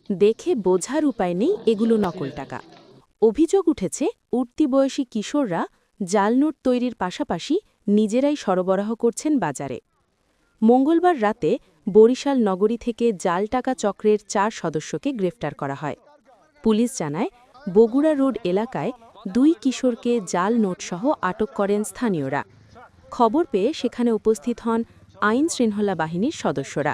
দেখে বোঝার উপায় নেই এগুলো নকল টাকা। অভিযোগ উঠেছে উঠতি বয়সী কিশোররা জাল নোট তৈরির পাশাপাশি নিজেরাই সরবরাহ করছেন বাজারে। মঙ্গলবার রাতে বরিশাল নগরী থেকে জাল টাকা চক্রের ৪ সদস্যকে গ্রেফতার করা হয়। পুলিশ জানায়, বগুড়া রোড এলাকায় ২ কিশোরকে জাল নোটসহ আটক করেন স্থানীয়রা। খবর পেয়ে সেখানে উপস্থিত হন আইন শৃঙ্খলা বাহিনীর সদস্যরা।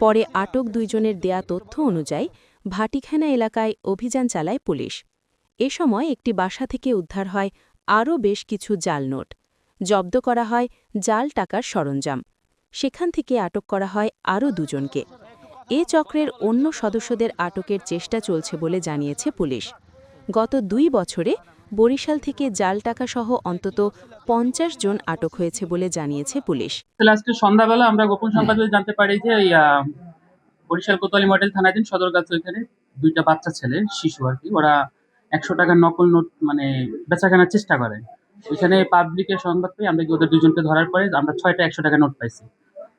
পরে আটক ২ জনের দেয়া তথ্য অনুযায়ী ভাটিখানা এলাকায় অভিযান চালায় পুলিশ। এ সময় একটি বাসা থেকে উদ্ধার হয় আরও বেশ কিছু জাল নোট। জব্দ করা হয় জাল টাকার সরঞ্জাম। সেখান থেকে আটক করা হয় আরও ২ জনকে। এ চক্রের অন্য সদস্যদের আটকের চেষ্টা চলছে বলে জানিয়েছে পুলিশ। গত ২ বছরে বরিশাল থেকে জাল টাকাসহ অন্তত ৫০ জন আটক হয়েছে বলে জানিয়েছে পুলিশ। আজকে সন্ধ্যাবেলা আমরা গোপন সংবাদে জানতে পারি যে বরিশাল কোতোয়ালি মডেল থানাধীন সদরগাছা ওইখানে ২টা বাচ্চা ছেলে, শিশু আর কি, ওরা ১০০ টাকার নকল নোট মানে বেচাকেনার চেষ্টা করে। ওইখানে পাবলিকের সংবাদ পেয়ে আমরা ওদের ২ জনকে ধরার পরে আমরা ৬টা ১০০ টাকার নোট পাইছি।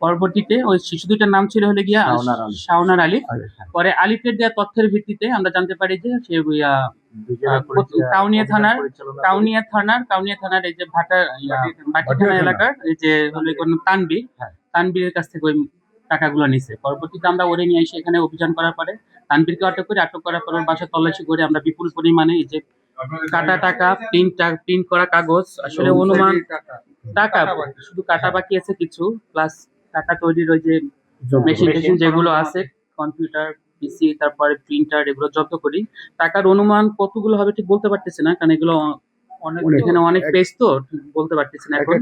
পরবর্তীতে ওই শিশু ২টার নাম ছিল হলে গিয়া শাওনার আলী। পরে আলিফের দেওয়া তথ্যের ভিত্তিতে আমরা জানতে পারি যে সে কাউনিয়া থানার এই যে ভাটিখানা এলাকার এই যে হলো তানবীরের কাছ থেকে ওই টাকাগুলো নিছে। পরবর্তীতে আমরা ওরে নিয়ে এসে এখানে অভিযান করার পরে তানবীরকে আটক করার পরে বাসা তল্লাশি করে আমরা বিপুল পরিমাণে এই যে কাটা টাকা, প্রিন্ট করা কাগজ, আসলে অনুমান টাকা শুধু কাটা বাকি আছে কিছু, প্লাস টাকা তৈরির ওই যে মেশিন যেগুলো আছে, কম্পিউটার, পিসি, তারপরে প্রিন্টার, এগুলো জব্দ করি। টাকার অনুমান কতগুলো হবে ঠিক বলতে পারতেছি না, কারণ এগুলো এখানে অনেক পেজ তো বলতে পারতেছি না এখন।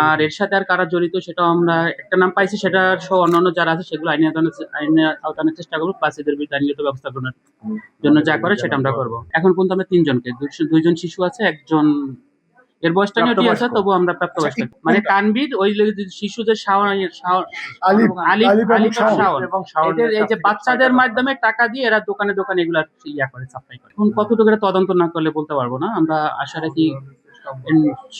আর এর সাথে আর কারা জড়িত সেটাও আমরা একটা নাম পাইছি, সেটা সহ অন্যান্য যারা আছে সেগুলো আইনের আওতানোর চেষ্টা করবো, প্লাস এদের বিরুদ্ধে আইনগত ব্যবস্থা গ্রহণের জন্য যা করে সেটা আমরা করবো। এখন পর্যন্ত আমরা ৩ জনকে, ২ জন শিশু আছে, একজন এর বয়সটা নিয়ে আছে, তবু আমরা প্রাপ্তবয়স্ক মানে তানবীর, ওই শিশুদের এদের এই যে বাচ্চাদের মাধ্যমে টাকা দিয়ে এরা দোকানে দোকানে এগুলা করে, সাপ্লাই করে। এখন কতটুকু তদন্ত না করলে বলতে পারবো না। আমরা আশা রাখি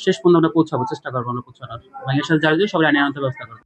শেষ পর্যন্ত আমরা পৌঁছাবো, চেষ্টা করবো আমরা পৌঁছানোর। বাংলাদেশের যারা সবাই আইনের ব্যবস্থা করবো।